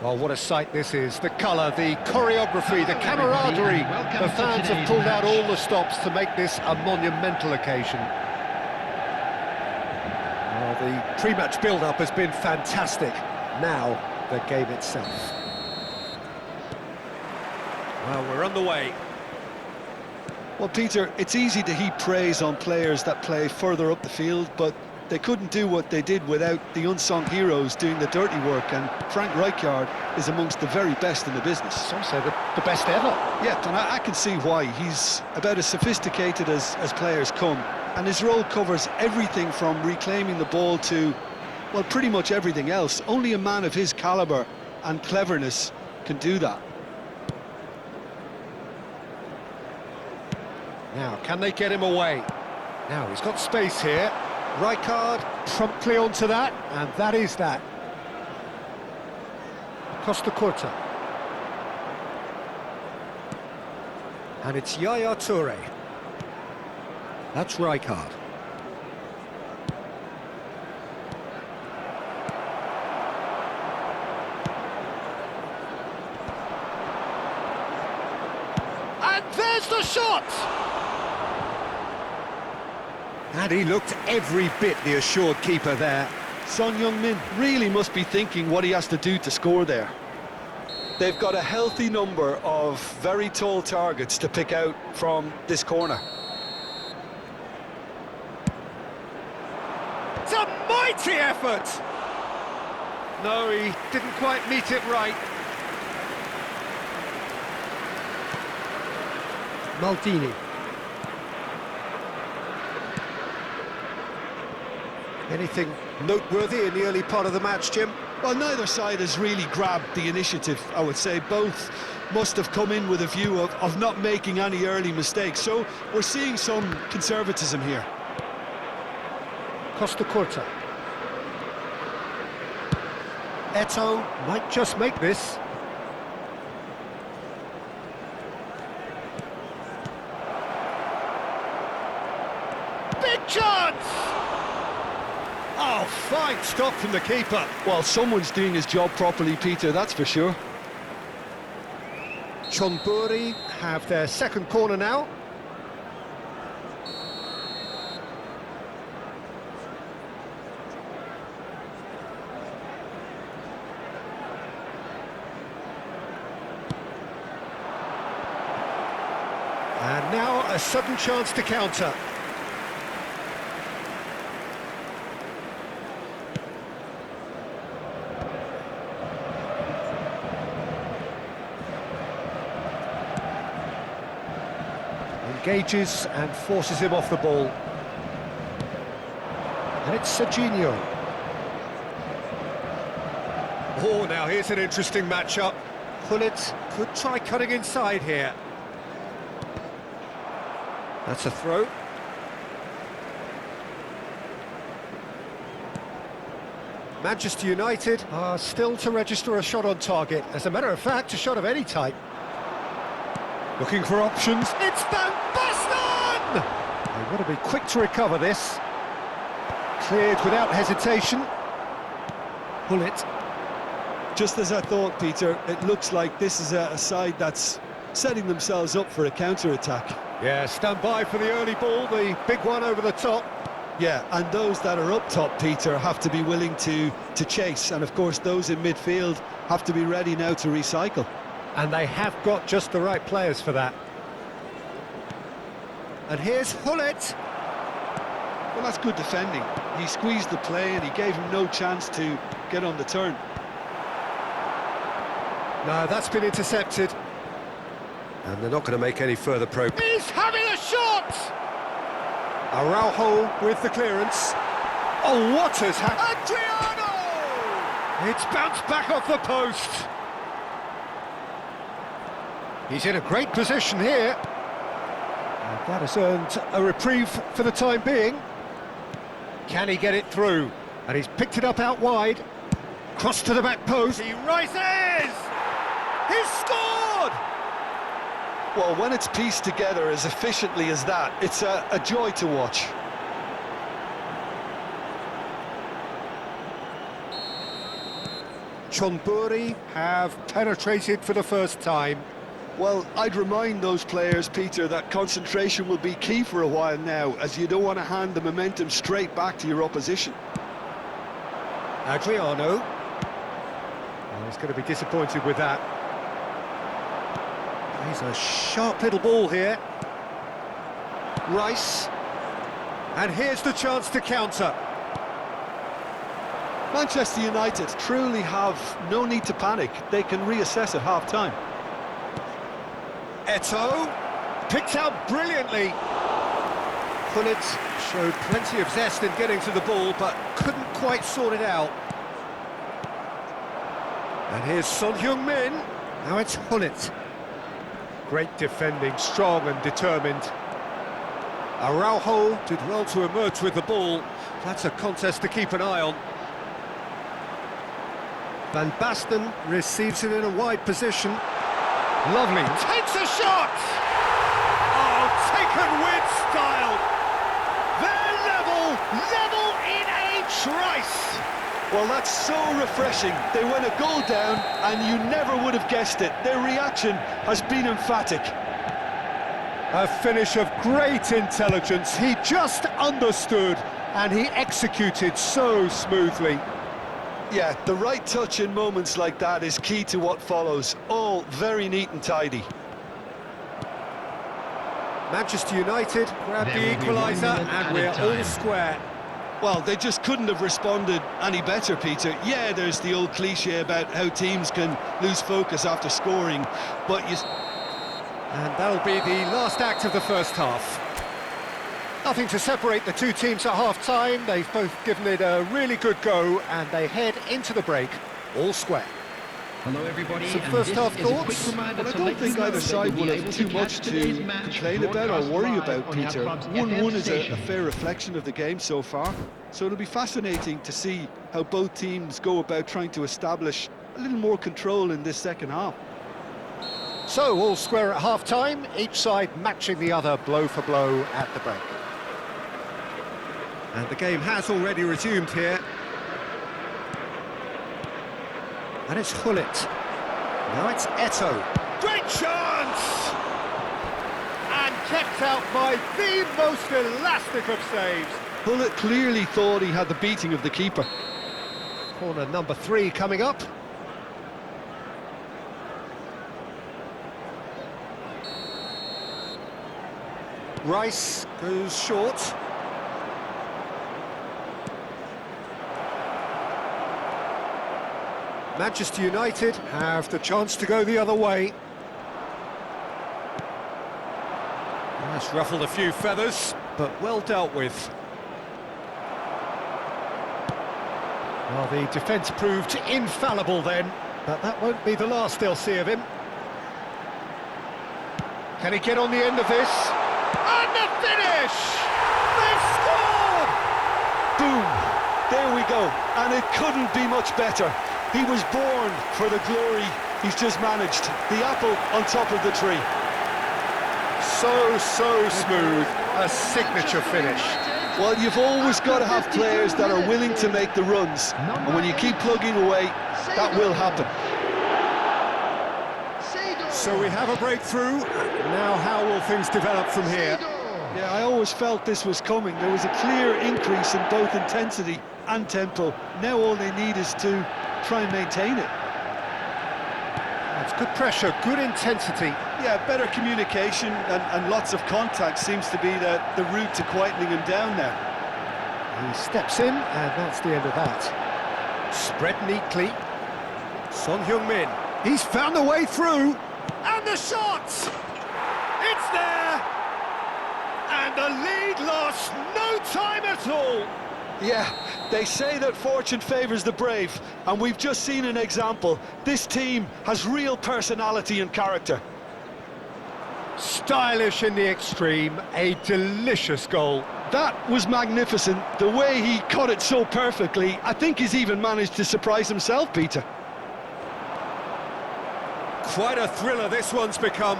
Well, what a sight this is. The colour, the choreography, the camaraderie. The fans have pulled out all the stops to make this a monumental occasion. Well, the pre-match build-up has been fantastic. Now, the game itself. Well, we're on the way. Well, Peter, it's easy to heap praise on players that play further up the field, but they couldn't do what they did without the unsung heroes doing the dirty work, and Frank Rijkaard is amongst the very best in the business. Some say the best ever. Yeah, and I can see why. He's about as sophisticated as players come, and his role covers everything from reclaiming the ball to, well, pretty much everything else. Only a man of his calibre and cleverness can do that. Now, can they get him away? Now, he's got space here. Rijkaard promptly onto that, and that is that. Costa Curta. And it's Yaya Toure. That's Rijkaard. And there's the shot! And he looked every bit the assured keeper there. Son Heung-min really must be thinking what he has to do to score there. They've got a healthy number of very tall targets to pick out from this corner. It's a mighty effort! No, he didn't quite meet it right. Maldini. Anything noteworthy in the early part of the match, Jim? Well, neither side has really grabbed the initiative, I would say. Both must have come in with a view of not making any early mistakes. So we're seeing some conservatism here. Costa Curta. Eto'o might just make this. Big chance! Oh, fine stop from the keeper. Well, someone's doing his job properly, Peter, that's for sure. Chonburi have their second corner now. And now a sudden chance to counter. Engages and forces him off the ball. And it's Serginho. Oh, now here's an interesting matchup. Gullit could try cutting inside here. That's a throw. Manchester United are still to register a shot on target. As a matter of fact, a shot of any type. Looking for options. It's Van Basten! They want to be quick to recover this. Cleared without hesitation. Gullit. Just as I thought, Peter, it looks like this is a side that's setting themselves up for a counter-attack. Yeah, stand by for the early ball, the big one over the top. Yeah, and those that are up top, Peter, have to be willing to chase. And, of course, those in midfield have to be ready now to recycle. And they have got just the right players for that. And here's Gullit. Well, that's good defending. He squeezed the play and he gave him no chance to get on the turn. No, that's been intercepted. And they're not going to make any further progress. He's having a shot! Araujo with the clearance. Oh, what has happened? Adriano! It's bounced back off the post. He's in a great position here. And that has earned a reprieve for the time being. Can he get it through? And he's picked it up out wide. Cross to the back post. He rises! He's scored! Well, when it's pieced together as efficiently as that, it's a joy to watch. Chonburi have penetrated for the first time. Well, I'd remind those players, Peter, that concentration will be key for a while now, as you don't want to hand the momentum straight back to your opposition. Adriano. Oh, he's going to be disappointed with that. He's a sharp little ball here. Rice. And here's the chance to counter. Manchester United truly have no need to panic. They can reassess at half-time. Eto'o, picked out brilliantly. Gullit showed plenty of zest in getting to the ball, but couldn't quite sort it out. And here's Son Heung-min. Now it's Gullit. Great defending, strong and determined. Araujo did well to emerge with the ball. That's a contest to keep an eye on. Van Basten receives it in a wide position. Lovely, takes a shot! Oh, taken with style! They're level in a trice! Well, that's so refreshing. They went a goal down, and you never would have guessed it. Their reaction has been emphatic. A finish of great intelligence. He just understood, and he executed so smoothly. Yeah, the right touch in moments like that is key to what follows. All very neat and tidy. Manchester United grab the equaliser, and we're all square. Well, they just couldn't have responded any better, Peter. Yeah, there's the old cliche about how teams can lose focus after scoring, but you... And that'll be the last act of the first half. Nothing to separate the two teams at half-time. They've both given it a really good go, and they head into the break all square. Hello everybody. Some first-half thoughts? Well, I don't think either side will have too much to complain about or worry about, Peter. 1-1 is a fair reflection of the game so far, so it'll be fascinating to see how both teams go about trying to establish a little more control in this second half. So, all square at half-time, each side matching the other blow for blow at the break. And the game has already resumed here. And it's Gullit. Now it's Eto'o. Great chance! And kept out by the most elastic of saves. Gullit clearly thought he had the beating of the keeper. Corner number 3 coming up. Rice goes short. Manchester United have the chance to go the other way. That's ruffled a few feathers, but well dealt with. Well, the defence proved infallible then, but that won't be the last they'll see of him. Can he get on the end of this? And the finish! They've scored! Boom! There we go, and it couldn't be much better. He was born for the glory he's just managed. The apple on top of the tree. So smooth, a signature finish. Well, you've always got to have players that are willing to make the runs. And when you keep plugging away, that will happen. So we have a breakthrough. Now how will things develop from here? Yeah, I always felt this was coming. There was a clear increase in both intensity and tempo. Now all they need is to try and maintain it. It's good pressure, good intensity. Yeah, better communication and lots of contact seems to be the route to quietening him down now. He steps in, and that's the end of that. Spread neatly. Son Heung-min. He's found a way through. And the shot! It's there! And the lead lost no time at all. Yeah, they say that fortune favours the brave, and we've just seen an example. This team has real personality and character. Stylish in the extreme, a delicious goal. That was magnificent. The way he cut it so perfectly, I think he's even managed to surprise himself, Peter. Quite a thriller this one's become.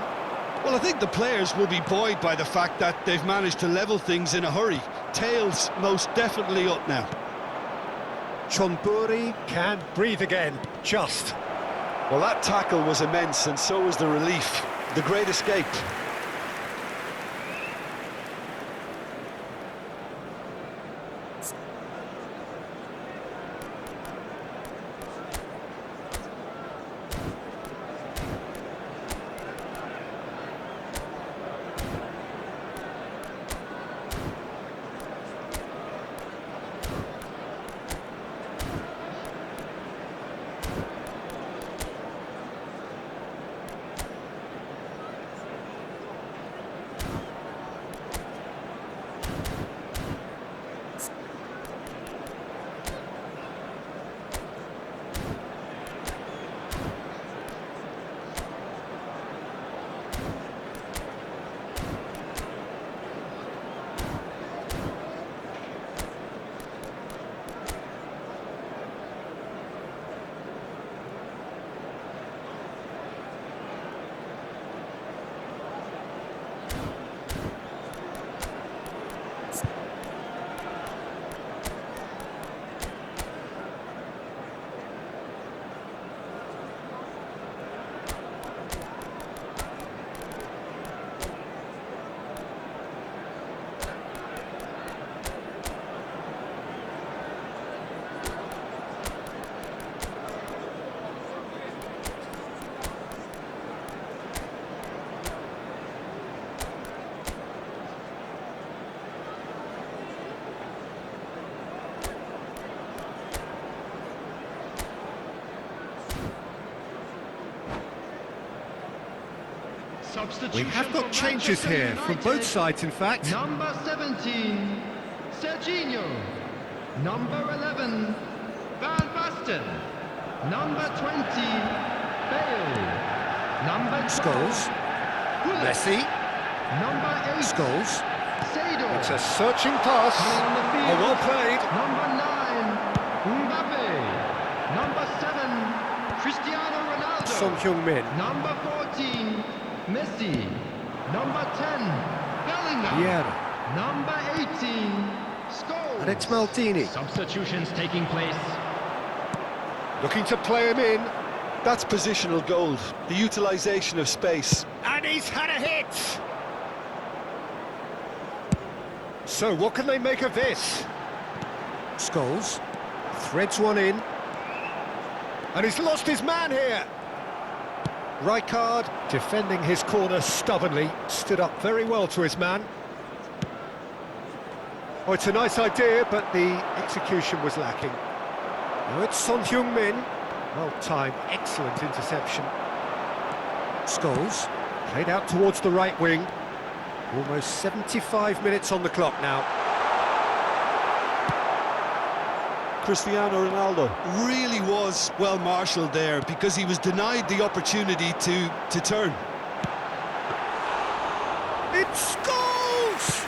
Well, I think the players will be buoyed by the fact that they've managed to level things in a hurry. Tails most definitely up now. Chonburi can breathe again, just. Well, that tackle was immense, and so was the relief. The great escape. We have got changes here from both sides, in fact. Number 17, Serginho. Number 11, Van Basten. Number 20, Bale. Number 12, Scholes. Gullit. Messi. Number 8, Scholes. Seydorf. It's a searching pass. On the field. Oh, well played. Number 9, Mbappe. Number 7, Cristiano Ronaldo. Son Heung-min. Number 14, Messi. Number 10, Bellingham. Vieira. Number 18, Scholes. And it's Maldini. Substitutions taking place. Looking to play him in. That's positional gold, the utilisation of space. And he's had a hit! So what can they make of this? Scholes threads one in. And he's lost his man here. Rijkaard, defending his corner stubbornly, stood up very well to his man. Oh, it's a nice idea, but the execution was lacking. Now it's Son Heung-min. Well timed, excellent interception. Scholes played out towards the right wing. Almost 75 minutes on the clock now. Cristiano Ronaldo really was well marshalled there because he was denied the opportunity to turn. It's Scholes!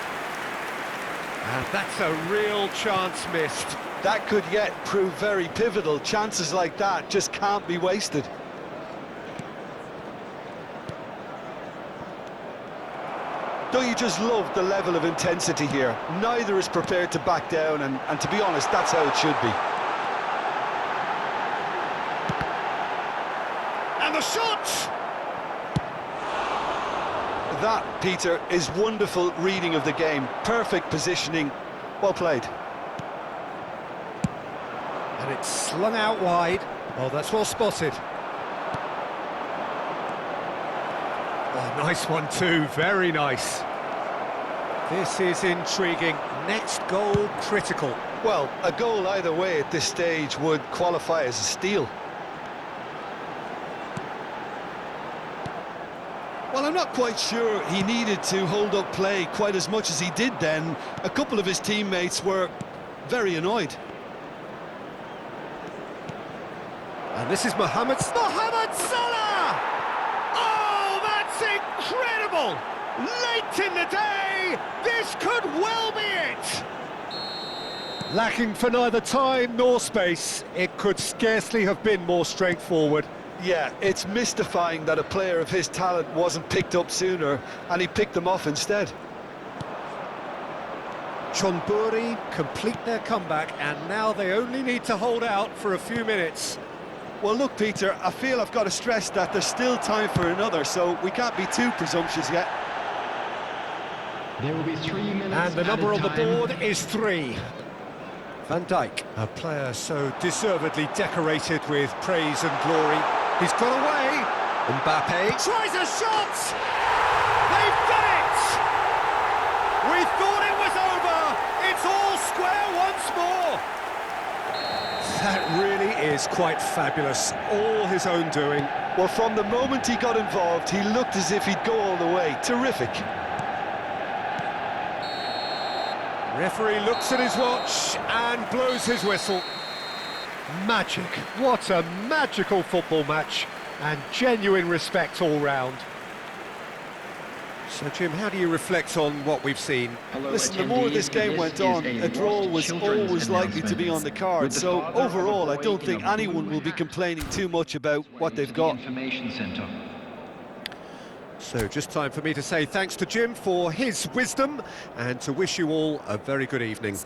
And that's a real chance missed. That could yet prove very pivotal. Chances like that just can't be wasted. Don't you just love the level of intensity here? Neither is prepared to back down, and to be honest, that's how it should be. And the shot! That, Peter, is wonderful reading of the game. Perfect positioning. Well played. And it's slung out wide. Oh, that's well spotted. Oh, nice one too, very nice. This is intriguing. Next goal critical. Well, a goal either way at this stage would qualify as a steal. Well, I'm not quite sure he needed to hold up play quite as much as he did then. A couple of his teammates were very annoyed. And this is Mohamed Salah! Oh, that's incredible! Late in the day, this could well be it! Lacking for neither time nor space, it could scarcely have been more straightforward. Yeah, it's mystifying that a player of his talent wasn't picked up sooner, and he picked them off instead. Chonburi complete their comeback, and now they only need to hold out for a few minutes. Well, look, Peter, I feel I've got to stress that there's still time for another, so we can't be too presumptuous yet. There will be 3 minutes. And the number on the added time. board is 3. Van Dijk, a player so deservedly decorated with praise and glory. He's got away. Mbappe tries a shot! They've done it! We thought it was over! It's all square once more! That really is quite fabulous. All his own doing. Well, from the moment he got involved, he looked as if he'd go all the way. Terrific. Referee looks at his watch and blows his whistle. Magic. What a magical football match. And genuine respect all round. So, Jim, how do you reflect on what we've seen? Listen, the more this game went on, a draw was always likely to be on the card. So, overall, I don't think anyone will be complaining too much about what they've got. So, just time for me to say thanks to Jim for his wisdom and to wish you all a very good evening.